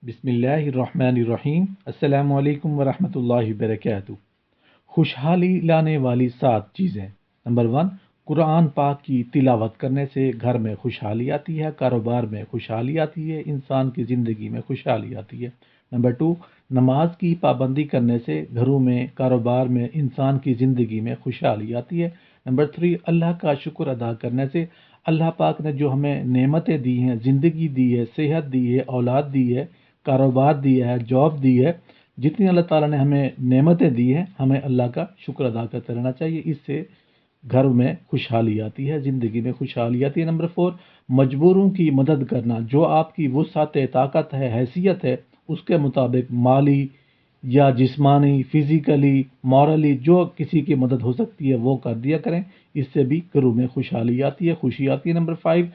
बिस्मिल्लाहिर्रहमानिर्रहीम। अस्सलाम वालेकुम वरहमतुल्लाहि वबरकातुहू। खुशहाली लाने वाली 7 चीज़ें। नंबर 1, कुरान पाक की तिलावत करने से घर में खुशहाली आती है, कारोबार में खुशहाली आती है, इंसान की ज़िंदगी में खुशहाली आती है। नंबर 2, नमाज की पाबंदी करने से घरों में, कारोबार में, इंसान की ज़िंदगी में खुशहाली आती है। नंबर 3, अल्लाह का शुक्र अदा करने से अल्लाह पाक ने जो हमें नेमतें दी हैं, ज़िंदगी दी है, सेहत दी है, औलाद दी है, कारोबार दिया है, जॉब दी है, जितनी अल्लाह ताला ने हमें नेमतें दी हैं, हमें अल्लाह का शुक्र अदा करते रहना चाहिए। इससे घर में खुशहाली आती है, ज़िंदगी में खुशहाली आती है। नंबर 4, मजबूरों की मदद करना। जो आपकी वुसअत ताकत है, हैसियत है, उसके मुताबिक माली या जिस्मानी, फिज़िकली, मॉरली जो किसी की मदद हो सकती है वो कर दिया करें। इससे भी घरों में खुशहाली आती है, खुशी आती है। नंबर 5,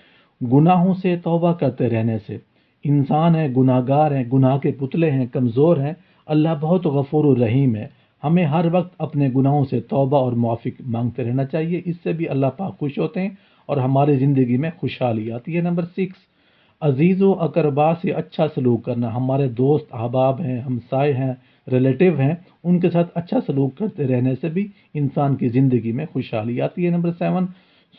गुनाहों से तौबा करते रहने से। इंसान है, गुनाहगार हैं, गुनाह के पुतले हैं, कमज़ोर हैं। अल्लाह बहुत गफ़ूर रहीम है। हमें हर वक्त अपने गुनाहों से तौबा और माफ़ी मांगते रहना चाहिए। इससे भी अल्लाह पाक खुश होते हैं और हमारी ज़िंदगी में खुशहाली आती है। नंबर 6, अजीज़ व अकरबा से अच्छा सलूक करना। हमारे दोस्त अहबाब हैं, हमसाए हैं, रिलेटिव हैं, उनके साथ अच्छा सलूक करते रहने से भी इंसान की ज़िंदगी में खुशहाली आती है। नंबर 7,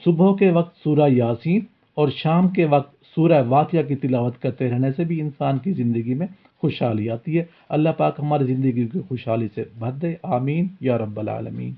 सुबह के वक्त सूरह यासीन और शाम के वक्त सूरह वाक़िया की तिलावत करते रहने से भी इंसान की ज़िंदगी में खुशहाली आती है। अल्लाह पाक हमारी ज़िंदगी की खुशहाली से भर दे। आमीन या रब्बल आलमीन।